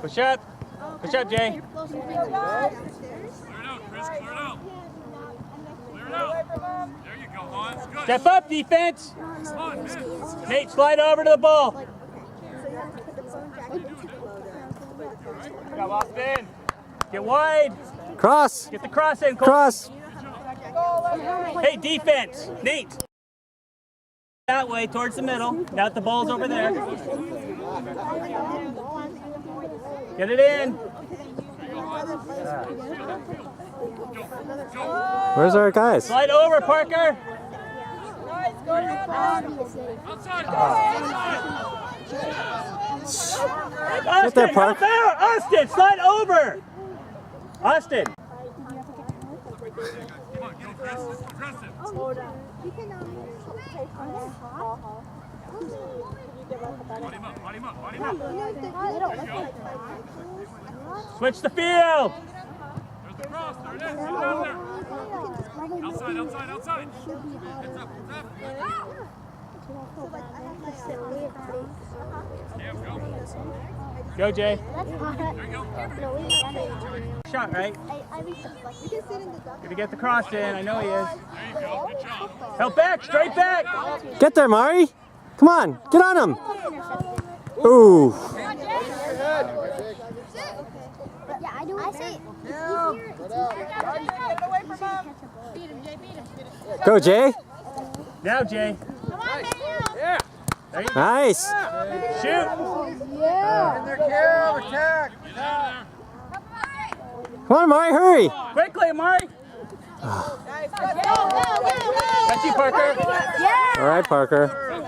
Push up. Push up, Jay. Clear it out, Chris. Clear it out. Clear it out. There you go, Hans. Good. Step up, defense. Come on, man. Nate, slide over to the ball. Go, Austin. Get wide. Cross. Get the cross in, Cole. Cross. Hey, defense. Nate. That way, towards the middle. Now that the ball's over there. Get it in. Where's our guys? Slide over, Parker. Outside. Austin, there, Park. help out. Austin, slide over. Austin. Come on, go, Chris. Aggressive. Body him up, body him up, body him up. Switch the field. There's the cross. There it is. Get down there. Outside, outside, outside. Heads up, heads up. Cam, go. Go, Jay. There you go. Shot, right? Gonna get the cross in. I know he is. There you go. Good job. Help back, straight back. Get there, Mari. Come on. Get on him. Ooh. Go, Jay. Now, Jay. Nice. Shoot. Come on, Mari. Hurry. Quickly, Amari. That's you, Parker. All right, Parker.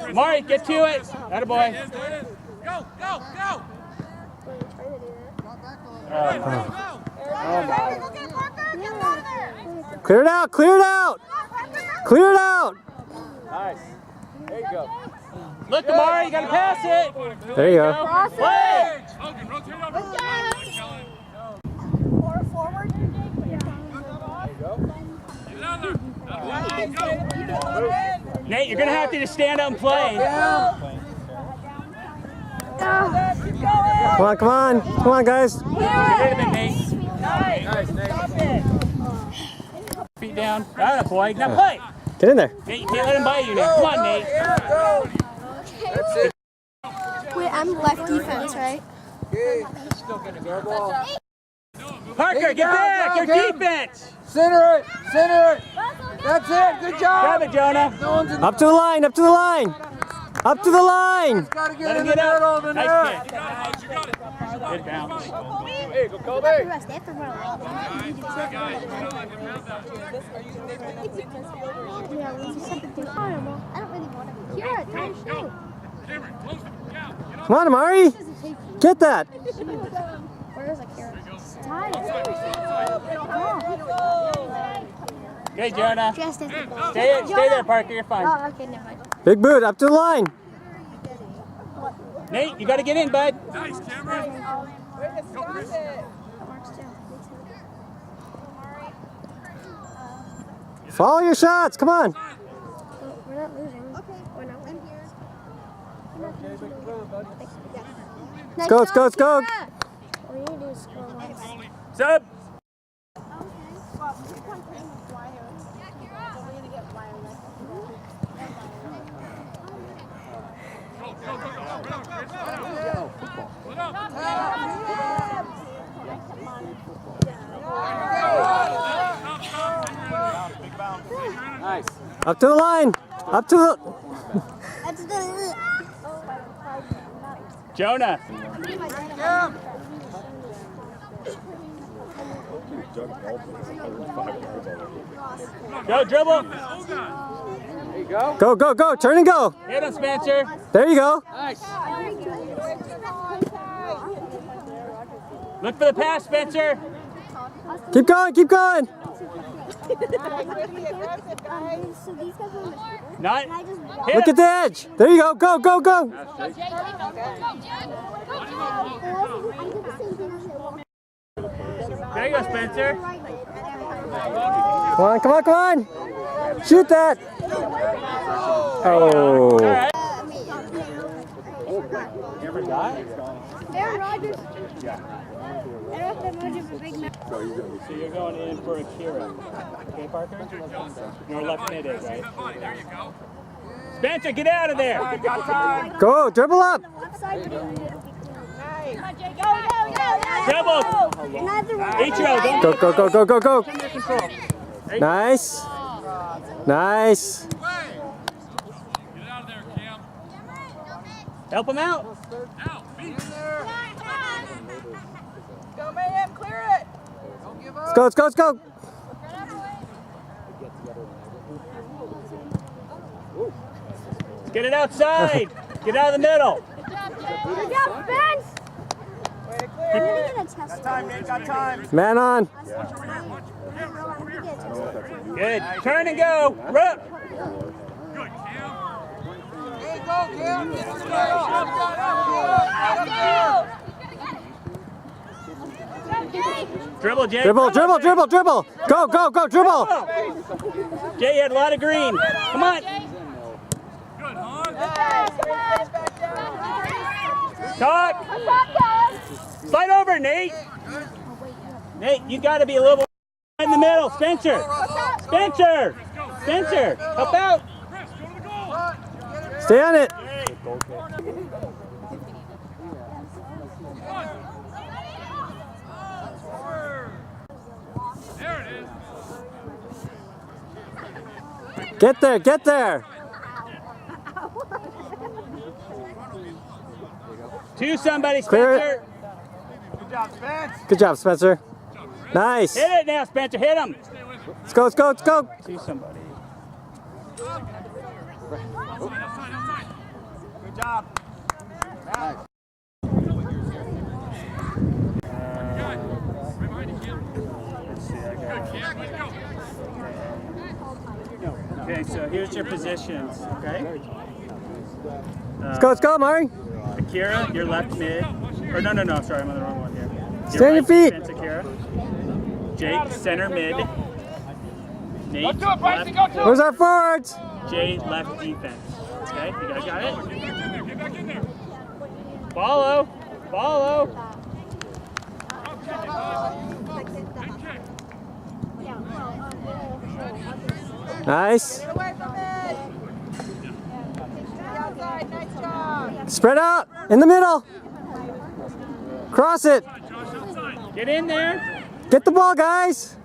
Amari, get to it. Attaboy. There it is, there it is. Go, go, go. Clear it out. Clear it out. Clear it out. Nice. There you go. Look, Amari, you gotta pass it. There you go. Play. Logan, rotate over. Forward. Get down there. Go. Nate, you're gonna have to just stand up and play. Come on, come on. Come on, guys. Get rid of it, Nate. Nice, Nate. Feet down. Alright, boy. Now play. Get in there. Nate, you can't let him bite you now. Come on, Nate. Wait, I'm left defense, right? Parker, get back. Your defense. Center it! Center it! That's it! Good job! Grab it, Jonah. No one's in Up to the line. Up to the line. Up to the line. Gotta get Let in him the get middle out. of the Nice net. kick. You got it. Good bounce. Hey, go Kobe! They have to run a lot. Guys, you gotta let him have that. Yeah, we just have to do I don't really want to be here. Time Go. shoot. Cameron, close it. Yeah, get up. Come on, Amari. Get that. Where is a carrot? Good, Jonah. Just as the ball. Stay there, Parker. You're fine. Oh, okay, never mind. Big boot. Up to the line. Nate, you gotta get in, bud. Nice, Cameron. Go, Chris. That works too. Follow your shots. Come on. We're not losing. Okay. We're not winning. Let's go. Let's go. Let's go. All you need to do is score once. Sub. Nice. Up to the line. Up to the. That's good. Jonah. Go, dribble. There you go. Go, go, go. Turn and go. Hit him, Spencer. There you go. Nice. Look for the pass, Spencer. Keep going. Keep going. Not. Look at the edge. There you go. Go, go, go. There you go, Spencer. Come on, come on, come on. Shoot that. Oh. All right. You forgot? Aaron Rodgers. I don't have much of a big man. So you're going in for Akira. Okay, Parker? Your left mid is, right? There you go. Spencer, get out of there! Go, dribble up. Dribble! Ichiro, don't Go, go, go, go, go, go. under control. Nice. Nice. Get out of there, Cam. Help him out. Now, beat. Go, man, clear it. Don't give up. Let's go, let's go, let's go. Get it outside. Get out of the middle. Good job, Spence. I'm gonna get a test. Got time. Man on. Good. Turn and go. Rip. Good, Cam. Hey, go, Cam. Dribble, Jay. Dribble, dribble, dribble, dribble. Go, go, go, dribble. Jay, you had a lot of green. Come on. Good, Hahn. Talk. Slide over, Nate. Nate, you got to be a little in the middle. Spencer. Spencer. Spencer. Help out. Chris, go to the goal. Stay on it. There it is. Get there, get there. To somebody, Clear it. Spencer. Good job, Spence. Good job, Spencer. Nice. Hit it now, Spencer. Hit him. Let's go, let's go, let's go. To somebody. Outside, outside. Good job. Right behind you, Cam. Good, Cam. Let's go. Okay, so here's your positions, okay? Let's go, let's go, Mari. Akira, your left mid. Or no, sorry, I'm on the wrong one here. Stay on your feet. Defense, Akira. Jake, center mid. Nate, Go to it, Bryson. Go left. to it. Where's our forwards? Jay, left defense. Okay, you guys got it? Get back in there. Get back in there. Follow. Follow. Nice. Get away from it. Outside, nice job. Spread out. In the middle. Cross it. Get in there. Get the ball, guys.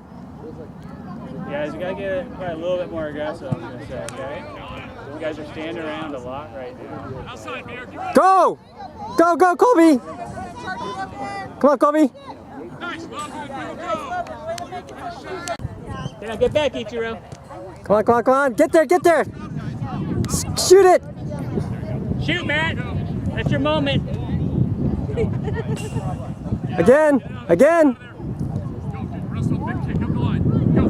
Guys, you gotta get probably a little bit more aggressive, I'm gonna say, okay? You guys are standing around a lot right now. Outside, Bear. Go. Go, go, Colby. Come on, Colby. Nice. Well, good. Go. Now get back, Ichiro. Come on, come on, come on. Get there, get there. Shoot it. Shoot, Matt. That's your moment. Again, again. Go. Russell, big kick up the line. Go.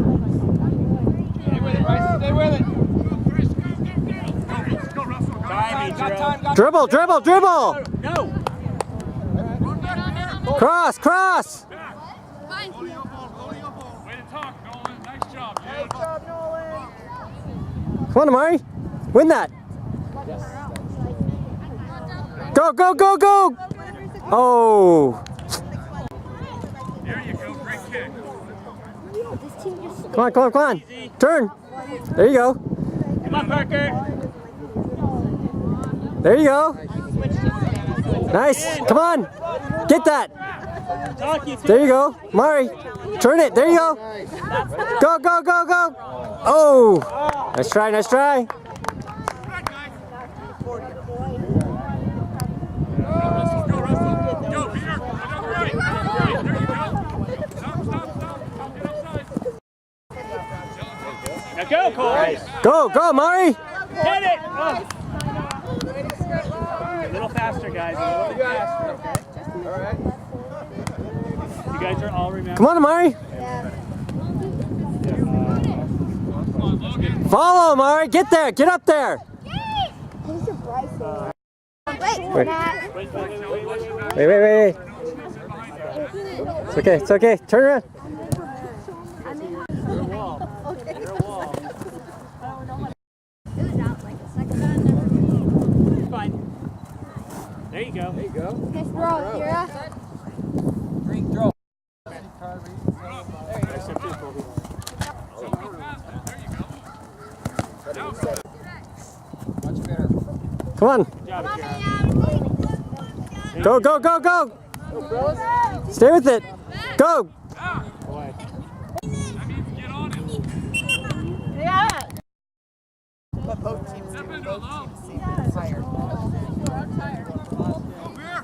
Stay with it, Bryson. Stay with it. Chris, go. Go, Russell. Go. Time, Ichiro. Dribble, dribble, dribble. No. Run back there. Cross, cross. Back. Way to talk, Nolan. Nice job, Nice dude. job, Nolan. Come on, Amari. Win that. Go, go, go, go. Oh. There you go. Great kick. This team just Come on, come on, come on. Turn. There you go. Come on, Parker. There you go. Nice. Come on. Get that. Talk you There you go. Mari. Turn it. There you go. Go, go, go, go. Oh. Nice try, nice try. Go, Russell. Go, Peter. Another right. Right. There you go. Stop. Get outside. Now go, Cole. Go, go, Mari. Hit it. Oh. A little faster, guys. A little bit faster, okay? All right. You guys are all remember. Come on, Mari. Follow, Mari. Get there. Get up there. Who's your Bryson? Wait, Wait. Matt. Wait. It's okay. It's okay. Turn around. It was out like a second. Fine. you go. There you go. Nice throw, Kira. Green throw. Nice up too, Colby. Much better. Come on. Good job, Kira. Go, go, go, go. Stay with it. Go. Away. That means get on it. But both teams Step do. into it, Both Lo. teams seem tired. Go, Bear.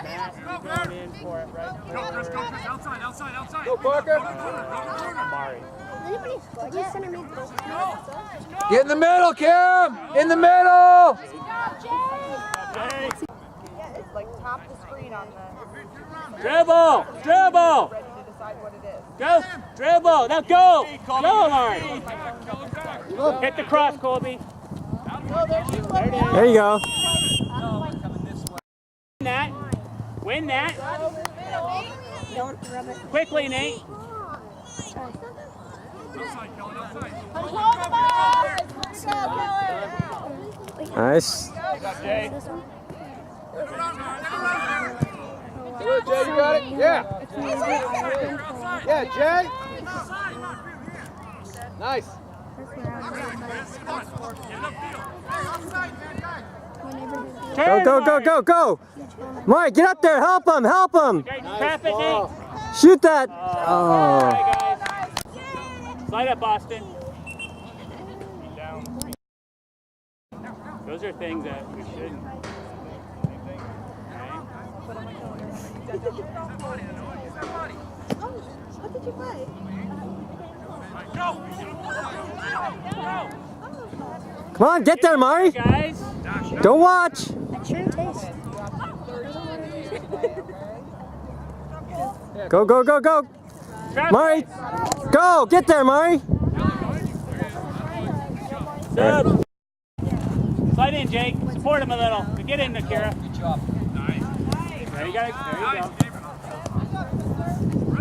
Matt, going in for it right Go, Chris, go, Chris. Outside, outside, outside. Go, Parker. Go to the corner, go to the corner. Amari. Anybody scored yet? Center mid. Get in the middle, Kim. In the middle. Jay. It's like top the screen on the Dribble! Dribble! ready to decide what it is. Go! Dribble! Now go! Go, Amari! Hit the cross, Colby. There you go. Win that. Win that. Quickly, Nate. Outside, Kelly, outside. Nice. Jay. Do it, Jay. You got it. Yeah. Yeah, Jay. Nice. Go, go, go, go, go. Mike, get up there. Help him. Help him. Okay, trap it, Nate. Shoot that. All Oh. right, guys. Slide up, Boston. Those are things that we shouldn't. What did you play? Come on, get there, Mari. Guys, Don't watch. That sure tastes. Go, go, go, go. trap Mari. Go. Get there, Mari. Sub. Slide in, Jake. Support him a little. Get in, Akira. Good job. There you go. There you go.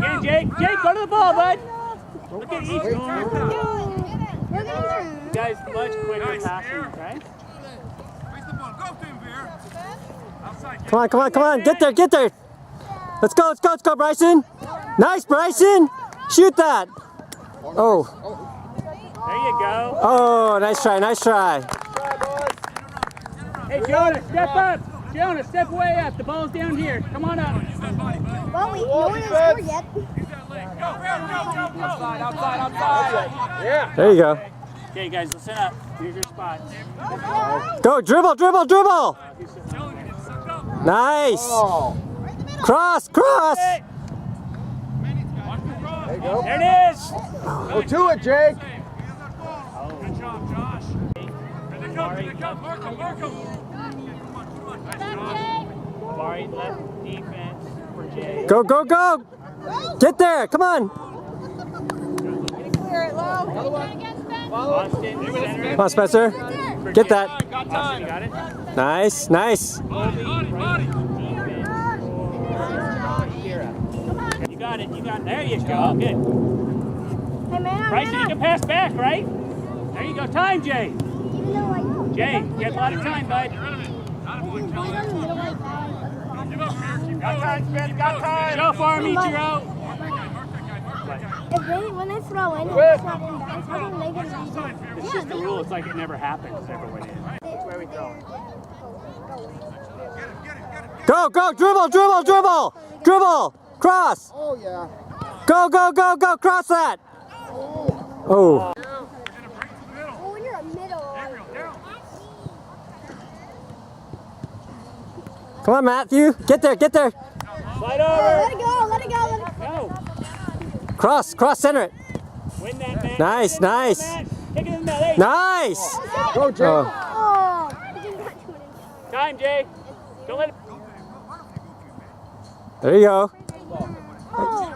Get in, Jake. Jake, go to the ball, bud. Look at each. You guys, much quicker passing, right? Raise the ball. Go, Tim, Bear. Outside, Come on, come on, come on. Get there, get there. Let's go, let's go, let's go, Bryson. Nice, Bryson. Shoot that. Oh. There you go. Oh, nice try, nice try. Hey, Jonah, step up. Jonah, step way up. The ball's down here. Come on up. Well, no one has scored yet. Outside, outside, outside. Yeah. There you go. Okay, guys, listen up. Here's your spot. Go, dribble, dribble, dribble. Nice. Oh. Cross, cross. There you go. There it is. Go to it, Jake. Good job, Josh. Here they come, here they come. Mark them, mark them. Nice job. Mari, left defense for Jay. Go, go, go. Get there, come on. Clear it low. Boston, center. Come on, Spencer. Get that. Boston, you got it? Nice, nice. Body, body. You got it, you got it. There you go. Good. Hey, man, Bryson, you can pass back, right? There you go. Time, Jay. even though I know. Jay, you got a lot of time, bud. Get rid of it. Not a boy, Right Kelly. on the middle like that. Give up, Bear. Keep Got going. time, Spence. Got time. Show farm, eat you out. Mark that guy, mark that guy, mark that guy. If when they throw in, Quit. it's not inbounds. How come they get Outside, Bear. It's just the rule. It's like it never happens. Never went in. Which way we throw? Go, go, dribble, dribble, dribble. Dribble, cross. Oh, yeah. Go, go, go, go, cross that. Oh. Oh, when you're a middle. Gabriel, down. Come on, Matthew. Get there, get there. Slide Let over. it go, let it go, let it go. Go. Cross, cross, center it. Win that match. Nice, nice. Kick it in the middle. There you go. Nice. Go, Jake. Oh. Oh, he did not do it. Time, Jay. Don't let it. There you go. Oh.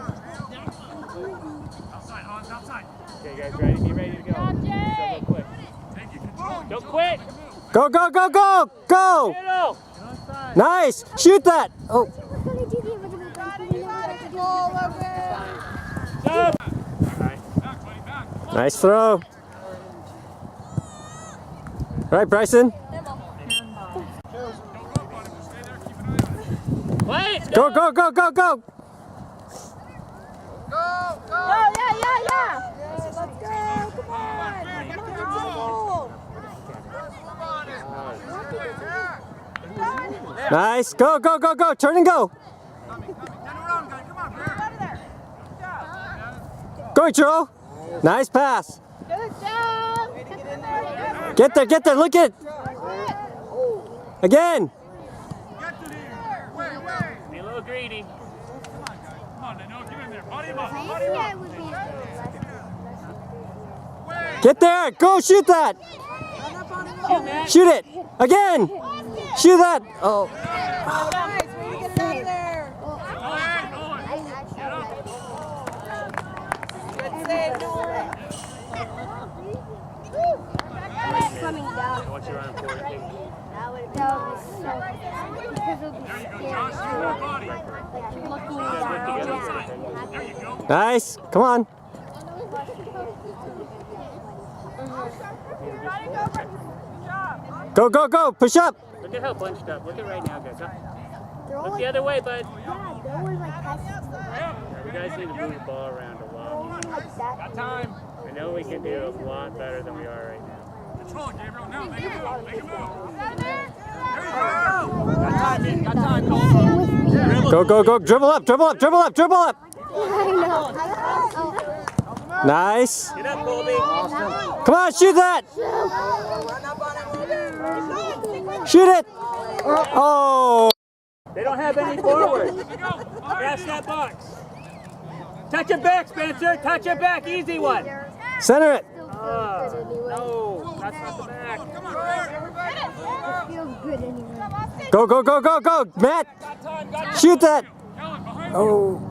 Outside, Hans, outside. Okay, guys, ready? Be ready to go. Go real quick. Take it, control. Don't quit. Go, go, go, go, go. Middle. Nice. Shoot that. Oh. We're gonna do the original guys, but we never got to do it. Sub. Back, buddy, back. Nice throw. All right, Bryson. Don't go, buddy. Just stay there, keep an eye Go, go, go, go, go. Yeah. Let's go. Come on. Nice. Go, go, go, go. Turn and go. Go, Churro. Nice pass. Good job. Get there. Look it. Again. Be a little greedy. Come on, no, get in there. Body him up. Body him up. Get there. Go shoot that. Shoot, Matt. Shoot it. Again. Shoot that. Oh. Coming down. What's your arm for? That would be so because of the skin. Looking down. Nice. Come on. Go, go, go. Push up. Look at how bunched up. Look at right now, guys. They're all Look like, the other way, bud. yeah, they're always like passing You guys need to move the ball around a lot. like that. Time. I know we can do a lot better than we are right now. Control it, Gabriel. Now, make a move. Make a move. Got time, Cole. Go, go, go. Dribble up. I know. Nice. Get up, Colby. Come on, shoot that. Shoot it. Oh. They don't have any forwards. Pass that box. Touch it back, Spencer. Touch it back. Easy one. Center it. No, that's not the back. It feels good anyway. Go, go, go, go, go. Matt. Shoot that. Oh.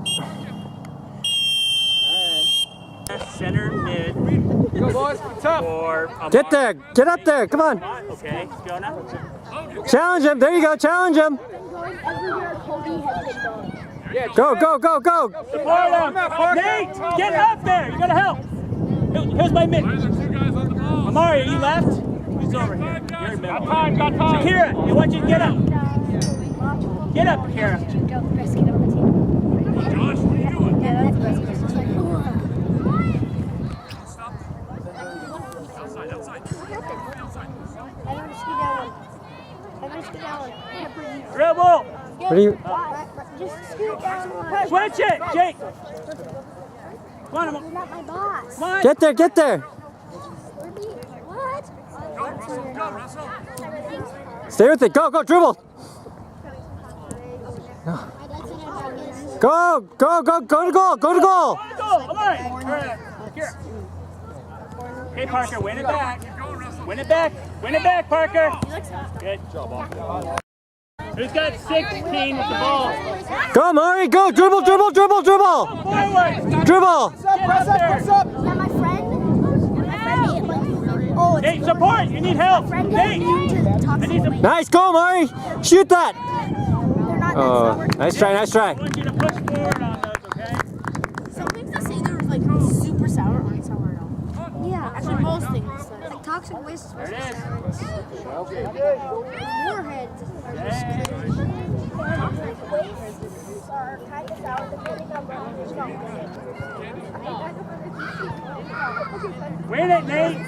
Center mid Go, boys. Tough. for a Get there. Get up there. Come on. Okay, Jonah. Challenge him. There you go. Challenge him. Going everywhere Cody has been going. Go, go, go, go. Support him. Nate, get up there. You gotta help. Here's my mid. There's two guys on the ball. Amari, are you left? Who's over here? You're in middle. Got time. Shakira, I want you to get up. Get up, Shakira. Best kid on the team. Josh, what are you doing? Yeah, that's the best kid. It's like, Stop. Outside. everyone scoot down. Everyone. Dribble. What are you? Just scoot down. Switch it, Jake. Come on, You're not my boss. come on. Get there. Get there. What? Go, Russell. Stay with it. Go, go. Dribble. Go, go, go. Go to goal. Go to goal. Go, Amari. Here. Okay, Parker, win it back. Win it back. Win it back, Parker. Good. Who's got 16 with the ball? Go, Mari. Go. Dribble, dribble, dribble, dribble. Forward. Dribble. Get up there. Is that my friend? My friend ate like, oh, it's Nate, support. You need help. friend Nate. to talk I need some. Nice. Go, Mari. Shoot that. They're not Oh, nice try. Nice try. I want you to push forward on those, okay? Some things that say they're like super sour aren't sour at all. Yeah, Actually, most things. like toxic waste is There it is. warheads are just crazy. Toxic wastes are kind of sour depending on the Win it, Nate.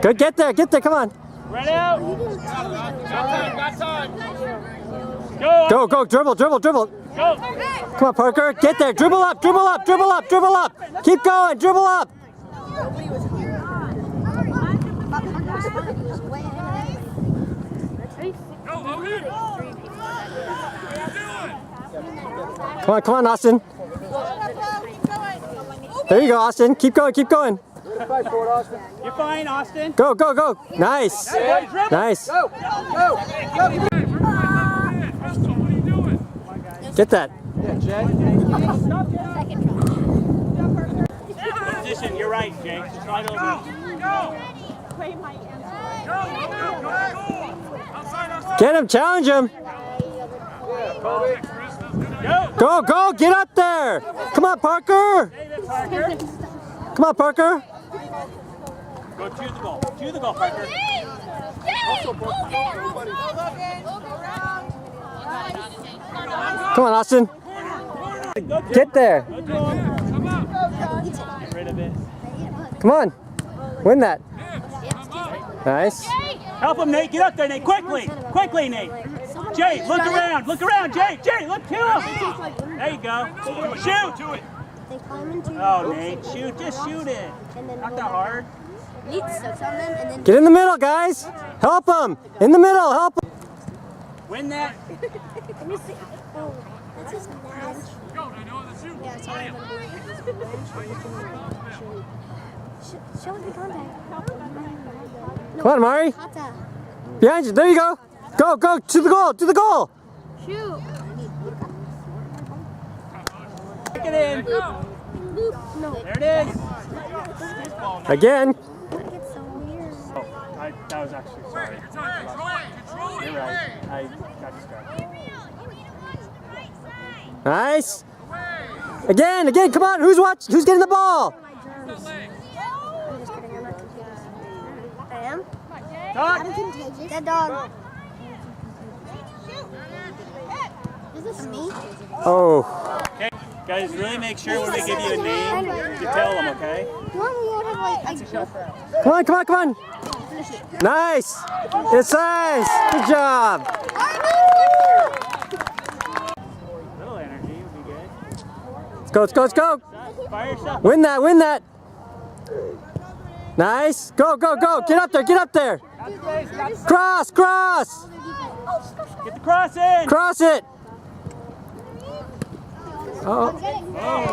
Good. Get there. Get there. Come on. Run out. Got time. Go. Go, go. Dribble, dribble, dribble. Go. Come on, Parker. Get there. Dribble up. Dribble up. Dribble up. Dribble up. Keep going. Dribble up. Go, Logan. Come on, come on, Austin. There you go, Austin. Keep going. Keep going. You're fine, Austin. Go, go, go. Nice. Nice. Go. Go. Go. Russell, what are you doing? Get that. Yeah, Jay. Position, you're right, Jake. Slide over. Go. Outside. Get him. Challenge him. Kobe. Go. Go, go. Get up there. Come on, Parker. David Parker. Come on, Parker. Go to the goal. To the goal, Parker. Come on, Austin. Get there. Get rid of it. Come on. Win that. Nice. Help him, Nate. Get up there, Nate. Quickly. Quickly, Nate. Jay, look around. Look around, Jay. Jay, look to him. There you go. Shoot. They climb into Oh, Nate. Shoot. Just shoot it. Not that hard. Neat sits on them and then Get in the middle, guys. Help them. In the middle. Help them. Win that. Let me see. Oh, that's just nice. Yeah, it's all I'm gonna do. Show the contact. Come on, Mari. Kata. Behind you. There you go. Go, go. To the goal. To the goal. Shoot. Kick it in. No. There it is. Again. It's so weird. Oh, that was actually sorry. You're right. I got distracted. Nice. Again. Again. Come on. Who's getting the ball? I'm just kidding. I'm not confused. I am? Talk. I'm contagious. Dead dog. Is this me? Oh. Okay, guys, really make sure when we give you a name to tell them, okay? Come on, we won't have Come on. Come on. Come on. Nice. It's nice. Good job. Little energy would be good. Let's go. Let's go. Let's go. Fire yourself. Win that. Win that. Nice. Go. Go. Go. Get up there. Get up there. Cross. Cross. Get the cross in. Cross it. Oh.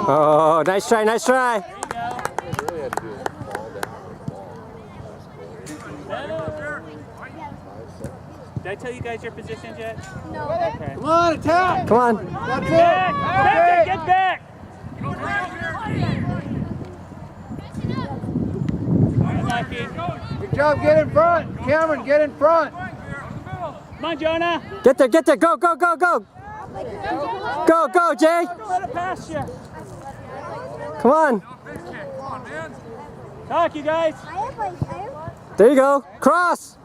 Oh. Nice try. Nice try. There you go. Did I tell you guys your positions yet? No. Okay. Come on, attack. Come on. That's Back! it. Get back! Unlucky. Good job. Get in front. Cameron, get in front. Come on, Jonah. Get there. Get there. Go. Go. Go. Go. Go. Go, Jay. Let it pass you. Come on. Talk, you guys. There you go. Cross.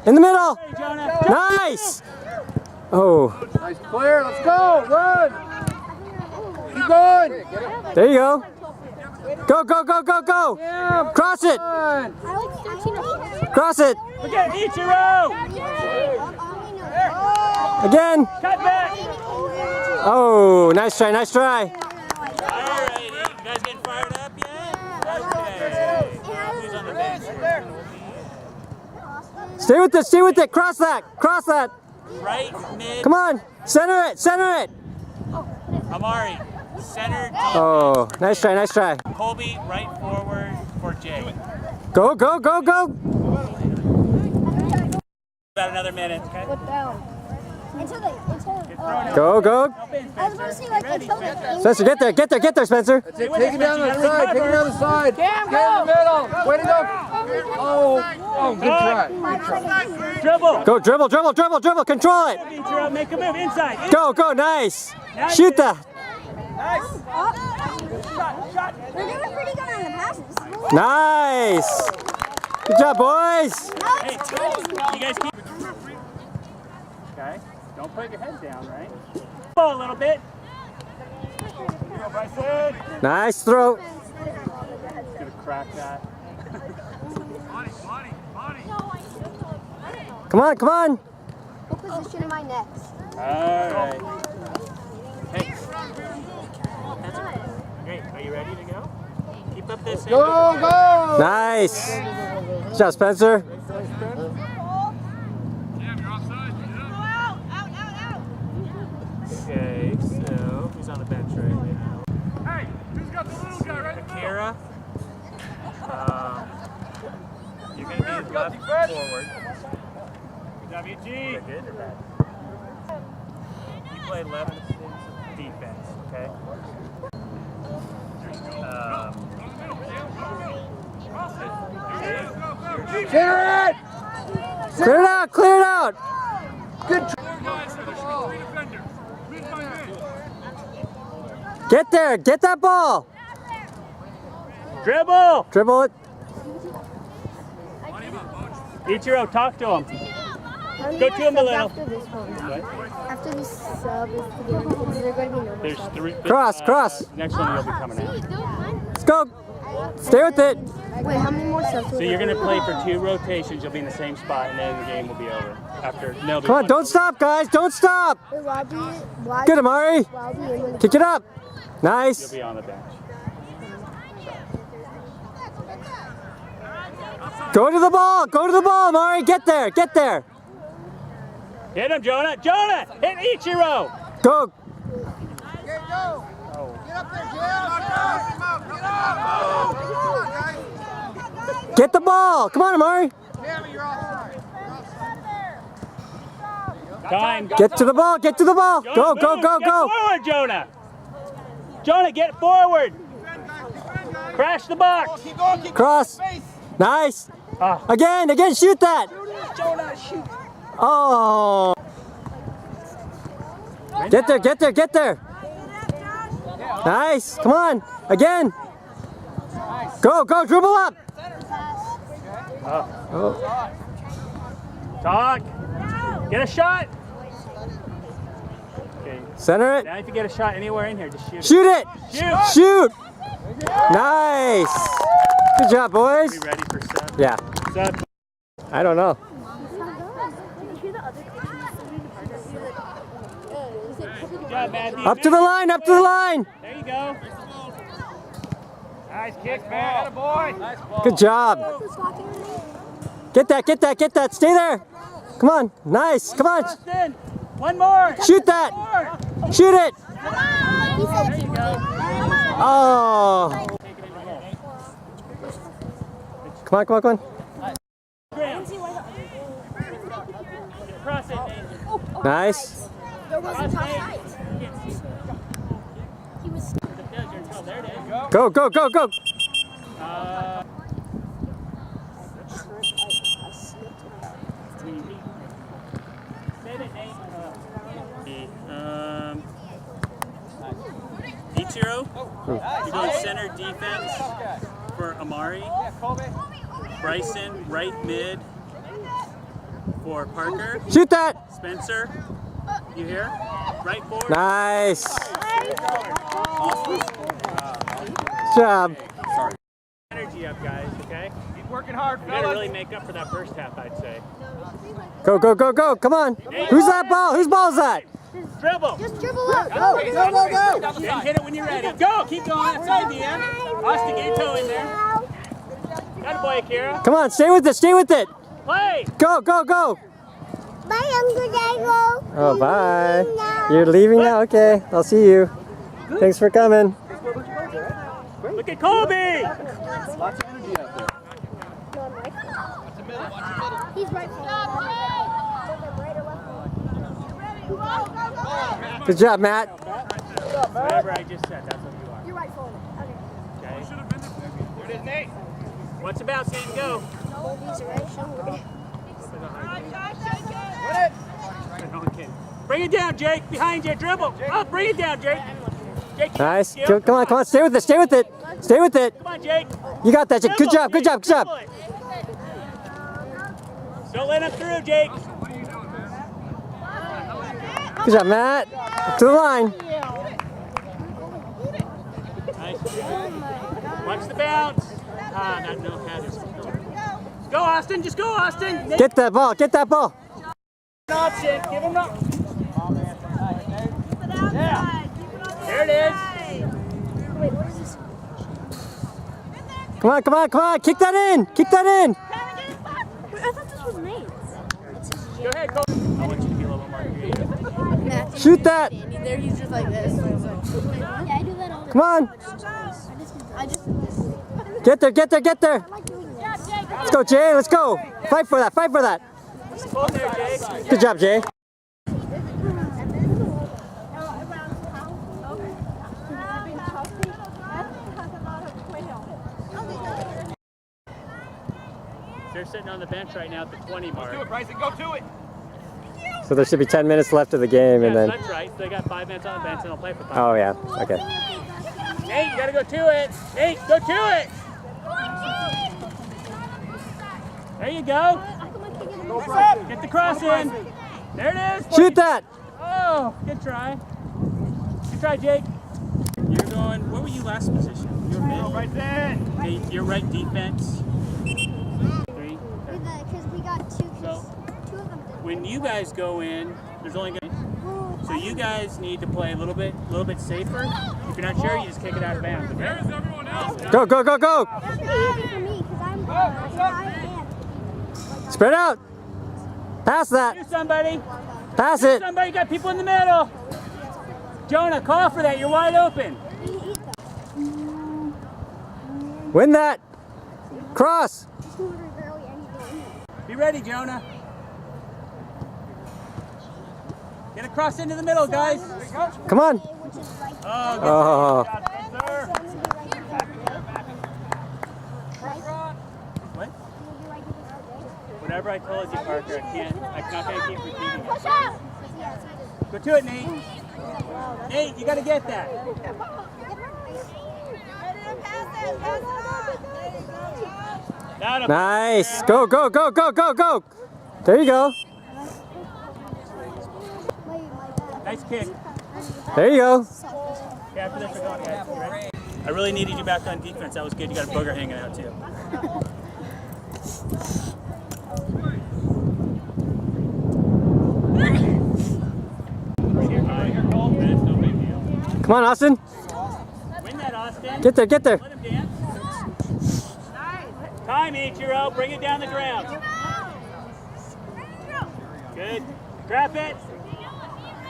In the middle. Hey, Jonah. Nice. Oh. Nice clear. Let's go. Run. Keep going. There you go. Go. Go. Go. Go. Go. Yeah. Cross it. Come on. Cross it. Look at Ichiro. Again. Cut back. Oh, nice try. Nice try. Alrighty. You guys getting fired up yet? Okay. Who's on the bench? Stay with it. Stay with it. Cross that. Cross that. Right, mid. Come on. Center it. Center it. Amari. Center. Oh, nice try. Nice try. Colby, right forward for Jay. Go. Go. Go. Go. About another minute, okay? Go. Go. I was about to say, like, until the Spencer, get there. Get there. Get there, Spencer. Take it down the side. Take it down the side. Get in the middle. Way to go. Oh, good try. Good try. Dribble. Go. Dribble. Dribble. Dribble. Dribble. Control it. Ichiro, make a move inside. Go. Go. Nice. Shoot that. We're doing pretty good on the passes. Nice. Good job, boys. Hey, you guys keep. Okay. Don't put your head down, right? Ball a little bit. Here go, Bryson. Nice throw. Gonna crack that. Come on. Come on. What position am I next? Alright. Hey. Great. Are you ready to go? Keep up this. Go, go. Nice. Good job, Spencer. Okay, so who's on the bench right now? Hey, who's got the little guy right in the middle? Akira. You're going to be left forward. WG. Good or bad? You play left defense, okay? Clear it. Clear it out. Clear it out. Good try. Get there. Get that ball. Dribble! Dribble it. Ichiro, talk to him. How many Go more to him a subs little. After this one? What? After this sub is the game, is there going to be no more There's subs? 3. Cross. Next one you'll be coming out. Let's go. Stay with it. Wait, how many more subs? So you're going to play for 2 rotations. You'll be in the same spot, and then the game will be over. After there'll be Come on, one. don't stop, guys. Don't stop. Wait, why Good, Amari. Kick it up. You'll Nice. be on the bench. Go to the ball. Go to the ball, Amari. Get there. Get there. Hit him, Jonah. Jonah! Hit Ichiro! Go. Get the ball. Come on, Amari. Time. Get to the ball. Get to the ball. Jonah, Go, go, move. go, Get go. forward, Jonah! Jonah, get forward! Crash the box! Cross. Nice. Ah. Again, shoot that. Oh. Get there, get there, get there. Nice. Come on. Again. Go, go, dribble up. Oh. Talk! Get a shot! Okay. Center it. Now if you get a shot anywhere in here, just shoot it. Shoot it. Shoot! Shoot. Nice. Good job, boys. Be ready for sub. Yeah. Sub. I don't know. Good job, Matthew. Up to the line, up to the line. There you go. Nice kick, man. Boy. Nice ball. Good job. Get that, get that, get that. Stay there. Come on. Nice. Come on. Austin, one more. Shoot that. Shoot it. Oh. Come on, come on, come on. Cross it, Nathan. Nice. There wasn't top right. He was. There it is. Go, go, go, go. Ichiro, you're going center defense for Amari. Bryson, right mid for Parker. Shoot that. Spencer, you here? Right forward. Nice. Good job. Energy up, guys, okay? Keep working hard, You gotta fellas. really make up for that first half, I'd say. Go, go, go, go. Come on. Who's that ball? Whose ball is that? Dribble! Just dribble up. Go, go, go, go! Then hit it when you're ready. Go! Keep going outside the end. Austin, get your toe in there. Got a boy, Akira. Come on, stay with it, stay with it. Play! Go, go, go. Bye, Uncle Dago. Oh, bye. You're leaving now? Okay, I'll see you. Thanks for coming. Look at Colby! Lots of energy out there. He's right Good job, Matt. Whatever I just said, that's what you are. You're right forward. Okay. Okay? There it is, Nate. What's about, Sam? Go. These are right shoulder. Okay. Bring it down, Jake. Behind you. Dribble. Oh, bring it down, Jake. Jake. Nice. you. Come on, come on, stay with it, stay with it. Stay with it. Come on, Jake. You got that, Jake. Good job, good job, good job. Dribble it. Don't let him through, Jake. Good job, Matt. Up to the line. Nice. Watch the bounce. Ah, not no headers. Go, Austin. Just go, Austin. Get that ball, get that ball. Option. Give him up. Yeah. There it is. Wait, what is this? Come on, come on, come on. Kick that in. Kick that in. Wait, I thought this was Nate's. Go ahead, go. I want you to be a little bit more creative. Matthew, Shoot that. there he's just like this. Yeah, I do that all the Come on. I just. Get there, get there, get there. Let's go, Jay. Let's go. Fight for that, fight for that. Go there, Jake. Good job, Jay. They're sitting on the bench right now at the 20 mark. Do it, Bryson. Go to it. So there should be 10 minutes left of the game, and Yeah, then. that's right. So they got 5 minutes on the bench and they'll play for 5. Oh yeah. Okay. Nate, you gotta go to it. Nate, go to it. There you go. Get the cross in. There it is. Shoot that. Oh, good try. Good try, Jake. You're going, what were you last position? You were mid. Right there. Okay, you're right defense. 3. Because we got two. So, Two of them did. when you guys go in, there's only going to, so you guys need to play a little bit safer. If you're not sure, you just kick it out of bounds. Okay? There's everyone else. Go, go, go, go. That's easy for me because I'm high and. Spread out. Pass that. Do somebody. Pass it. Somebody got people in the middle. Jonah, call for that. You're wide open. Win that. Cross. Be ready, Jonah. Get across into the middle, guys. Come on. Oh, Oh. good sir. What? Whatever I told you, Parker, I'm not going to keep repeating it. Go to it, Nate. Nate, you got to get that. Nice. Go, go, go, go, go, go. There you go. Nice kick. There you go. Okay, after this, we're going, guys. You ready? I really needed you back on defense. That was good. You got a booger hanging out, too. Come on, Austin. Win that, Austin. Get there, get there. Let him dance. Time, Ichiro. Bring it down the ground. Good. Grab it.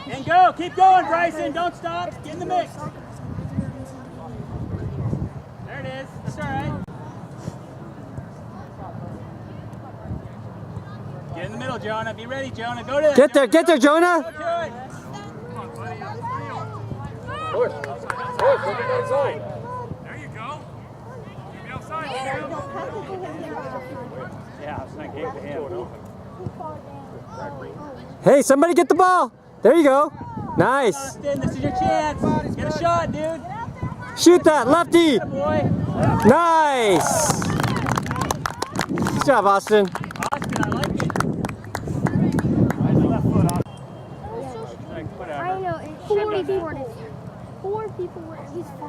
And go. Keep going, Bryson. Don't stop. Get in the mix. There it is. That's all right. Get in the middle, Jonah. Be ready, Jonah. Go to it. Get there, Jonah. Go to it. Push. Push. Look at that side. There you go. Give me outside. Yeah, it's not game to him. Hey, somebody get the ball. There you go. Nice. Austin, this is your chance. Get a shot, dude. Shoot that, lefty. Good boy. Nice. Good job, Austin. Austin, I like it. Nice left foot, Austin. Like, whatever. I know. Four people were at least 5.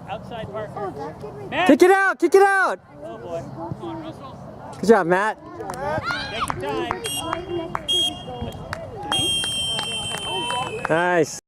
Outside Parker. Oh, that kid right Matt. Kick it out, kick it out. Oh boy. Come on, Russell. Good job, Matt. Take your time. next to the goal. Nice.